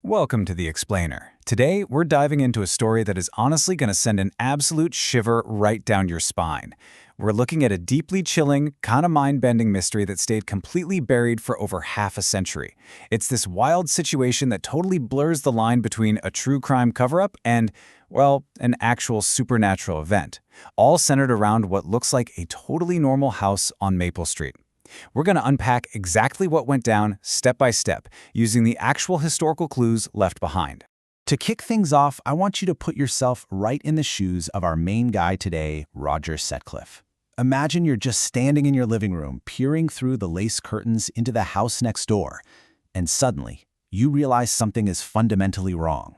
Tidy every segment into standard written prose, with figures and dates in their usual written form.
Welcome to The Explainer. Today, we're diving into a story that is honestly going to send an absolute shiver right down your spine. We're looking at a deeply chilling, kind of mind-bending mystery that stayed completely buried for over half a century. It's this wild situation that totally blurs the line between a true crime cover-up and, well, an actual supernatural event, all centered around what looks like a totally normal house on Maple Street. We're going to unpack exactly what went down step by step, using the actual historical clues left behind. To kick things off, I want you to put yourself right in the shoes of our main guy today, Roger Sutcliffe. Imagine you're just standing in your living room, peering through the lace curtains into the house next door, and suddenly, you realize something is fundamentally wrong.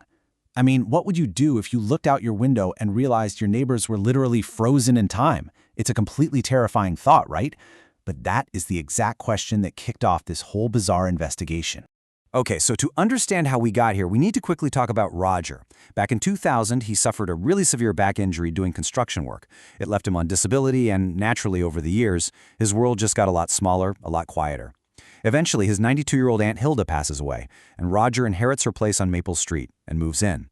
I mean, what would you do if you looked out your window and realized your neighbors were literally frozen in time? It's a completely terrifying thought, right? But that is the exact question that kicked off this whole bizarre investigation. Okay, so to understand how we got here, we need to quickly talk about Roger. Back in 2000, he suffered a really severe back injury doing construction work. It left him on disability, and naturally over the years, his world just got a lot smaller, a lot quieter. Eventually, his 92-year-old Aunt Hilda passes away, and Roger inherits her place on Maple Street and moves in.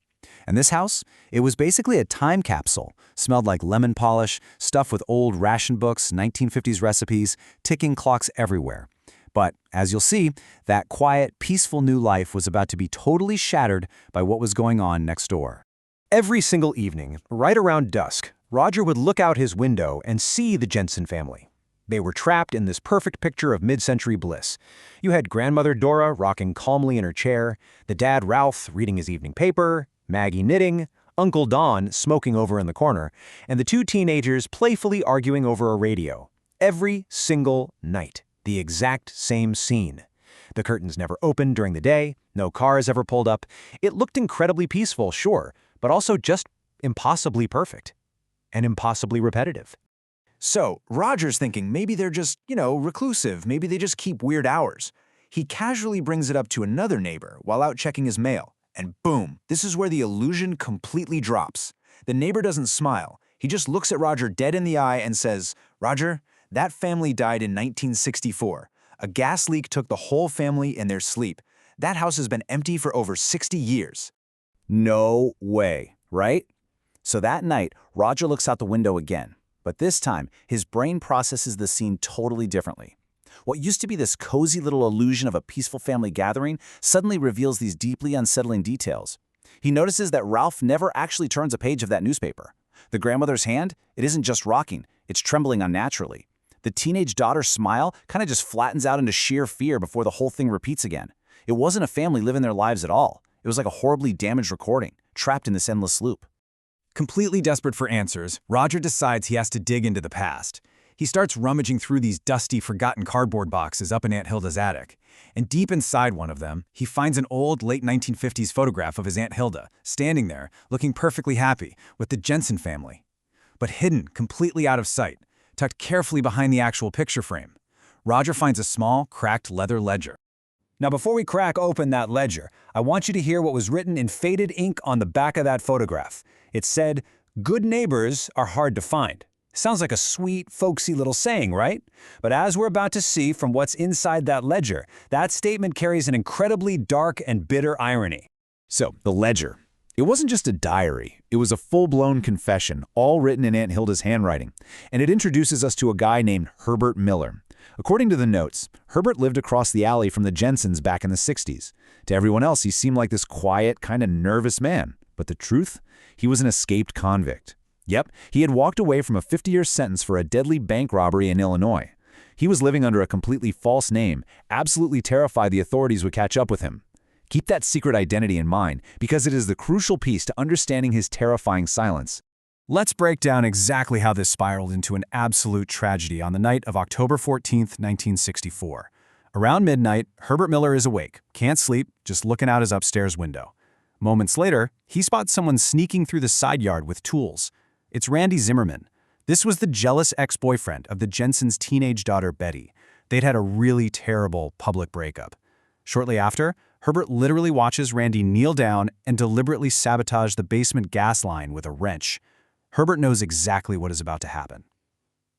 And this house, it was basically a time capsule, smelled like lemon polish, stuffed with old ration books, 1950s recipes, ticking clocks everywhere. But, as you'll see, that quiet, peaceful new life was about to be totally shattered by what was going on next door. Every single evening, right around dusk, Roger would look out his window and see the Jensen family. They were trapped in this perfect picture of mid-century bliss. You had grandmother Dora rocking calmly in her chair, the dad Ralph reading his evening paper, Maggie knitting, Uncle Don smoking over in the corner, and the two teenagers playfully arguing over a radio. Every single night, the exact same scene. The curtains never opened during the day, no cars ever pulled up. It looked incredibly peaceful, sure, but also just impossibly perfect and impossibly repetitive. So, Roger's thinking maybe they're just, reclusive, maybe they just keep weird hours. He casually brings it up to another neighbor while out checking his mail. And boom, this is where the illusion completely drops. The neighbor doesn't smile. He just looks at Roger dead in the eye and says, "Roger, that family died in 1964. A gas leak took the whole family in their sleep. That house has been empty for over 60 years. No way, right? So that night, Roger looks out the window again. But this time, his brain processes the scene totally differently. What used to be this cozy little illusion of a peaceful family gathering suddenly reveals these deeply unsettling details. He notices that Ralph never actually turns a page of that newspaper. The grandmother's hand, it isn't just rocking, it's trembling unnaturally. The teenage daughter's smile kind of just flattens out into sheer fear before the whole thing repeats again. It wasn't a family living their lives at all. It was like a horribly damaged recording, trapped in this endless loop. Completely desperate for answers, Roger decides he has to dig into the past. He starts rummaging through these dusty, forgotten cardboard boxes up in Aunt Hilda's attic. And deep inside one of them, he finds an old, late 1950s photograph of his Aunt Hilda, standing there, looking perfectly happy, with the Jensen family. But hidden, completely out of sight, tucked carefully behind the actual picture frame, Roger finds a small, cracked leather ledger. Now before we crack open that ledger, I want you to hear what was written in faded ink on the back of that photograph. It said, "Good neighbors are hard to find." Sounds like a sweet, folksy little saying, right? But as we're about to see from what's inside that ledger, that statement carries an incredibly dark and bitter irony. So, the ledger. It wasn't just a diary. It was a full-blown confession, all written in Aunt Hilda's handwriting. And it introduces us to a guy named Herbert Miller. According to the notes, Herbert lived across the alley from the Jensens back in the 60s. To everyone else, he seemed like this quiet, kind of nervous man. But the truth? He was an escaped convict. Yep, he had walked away from a 50-year sentence for a deadly bank robbery in Illinois. He was living under a completely false name, absolutely terrified the authorities would catch up with him. Keep that secret identity in mind, because it is the crucial piece to understanding his terrifying silence. Let's break down exactly how this spiraled into an absolute tragedy on the night of October 14th, 1964. Around midnight, Herbert Miller is awake, can't sleep, just looking out his upstairs window. Moments later, he spots someone sneaking through the side yard with tools. It's Randy Zimmerman. This was the jealous ex-boyfriend of the Jensen's teenage daughter, Betty. They'd had a really terrible public breakup. Shortly after, Herbert literally watches Randy kneel down and deliberately sabotage the basement gas line with a wrench. Herbert knows exactly what is about to happen.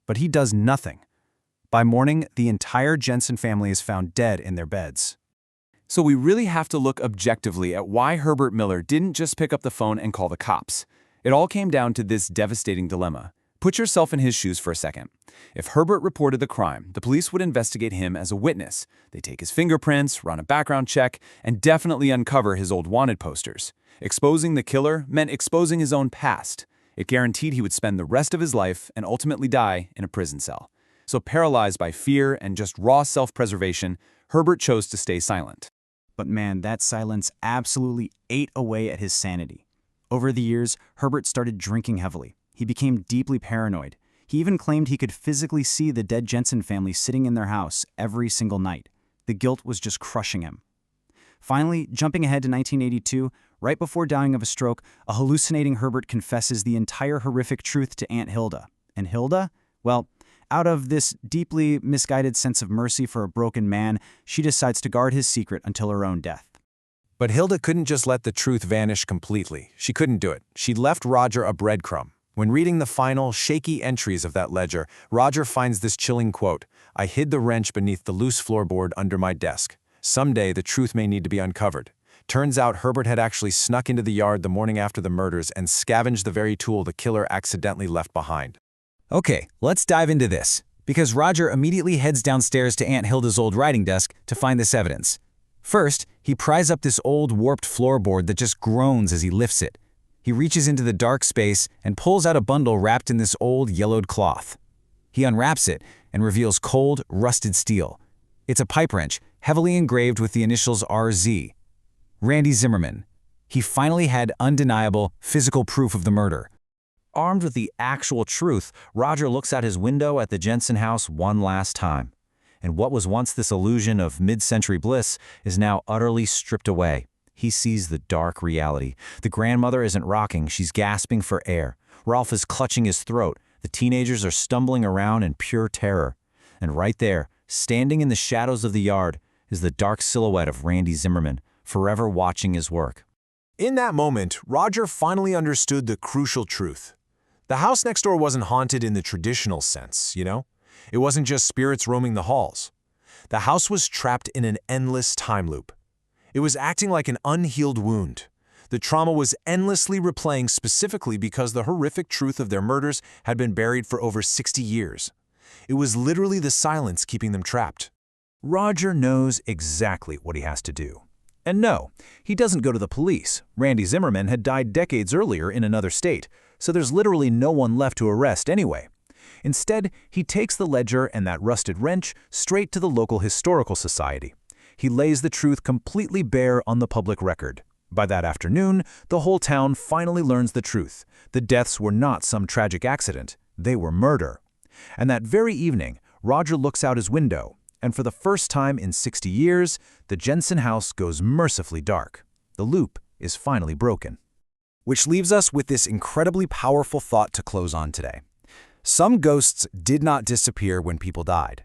But he does nothing. By morning, the entire Jensen family is found dead in their beds. So we really have to look objectively at why Herbert Miller didn't just pick up the phone and call the cops. It all came down to this devastating dilemma. Put yourself in his shoes for a second. If Herbert reported the crime, the police would investigate him as a witness. They take his fingerprints, run a background check, and definitely uncover his old wanted posters. Exposing the killer meant exposing his own past. It guaranteed he would spend the rest of his life and ultimately die in a prison cell. So paralyzed by fear and just raw self-preservation, Herbert chose to stay silent. But man, that silence absolutely ate away at his sanity. Over the years, Herbert started drinking heavily. He became deeply paranoid. He even claimed he could physically see the dead Jensen family sitting in their house every single night. The guilt was just crushing him. Finally, jumping ahead to 1982, right before dying of a stroke, a hallucinating Herbert confesses the entire horrific truth to Aunt Hilda. And Hilda? Well, out of this deeply misguided sense of mercy for a broken man, she decides to guard his secret until her own death. But Hilda couldn't just let the truth vanish completely. She couldn't do it. She left Roger a breadcrumb. When reading the final, shaky entries of that ledger, Roger finds this chilling quote, "I hid the wrench beneath the loose floorboard under my desk. Someday the truth may need to be uncovered." Turns out Herbert had actually snuck into the yard the morning after the murders and scavenged the very tool the killer accidentally left behind. Okay, let's dive into this, because Roger immediately heads downstairs to Aunt Hilda's old writing desk to find this evidence. First, he pries up this old warped floorboard that just groans as he lifts it. He reaches into the dark space and pulls out a bundle wrapped in this old yellowed cloth. He unwraps it and reveals cold, rusted steel. It's a pipe wrench, heavily engraved with the initials RZ. Randy Zimmerman. He finally had undeniable, physical proof of the murder. Armed with the actual truth, Roger looks out his window at the Jensen house one last time. And what was once this illusion of mid-century bliss is now utterly stripped away. He sees the dark reality. The grandmother isn't rocking, she's gasping for air. Ralph is clutching his throat. The teenagers are stumbling around in pure terror. And right there, standing in the shadows of the yard, is the dark silhouette of Randy Zimmerman, forever watching his work. In that moment, Roger finally understood the crucial truth. The house next door wasn't haunted in the traditional sense, you know? It wasn't just spirits roaming the halls. The house was trapped in an endless time loop. It was acting like an unhealed wound. The trauma was endlessly replaying specifically because the horrific truth of their murders had been buried for over 60 years. It was literally the silence keeping them trapped. Roger knows exactly what he has to do. And no, he doesn't go to the police. Randy Zimmerman had died decades earlier in another state, so there's literally no one left to arrest anyway. Instead, he takes the ledger and that rusted wrench straight to the local historical society. He lays the truth completely bare on the public record. By that afternoon, the whole town finally learns the truth. The deaths were not some tragic accident. They were murder. And that very evening, Roger looks out his window, and for the first time in 60 years, the Jensen house goes mercifully dark. The loop is finally broken. Which leaves us with this incredibly powerful thought to close on today. Some ghosts did not disappear when people died.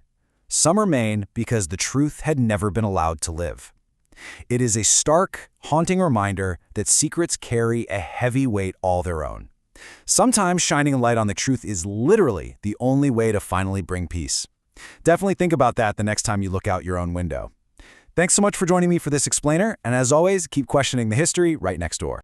Some remain because the truth had never been allowed to live. It is a stark, haunting reminder that secrets carry a heavy weight all their own. Sometimes shining a light on the truth is literally the only way to finally bring peace. Definitely think about that the next time you look out your own window. Thanks so much for joining me for this explainer, and as always, keep questioning the history right next door.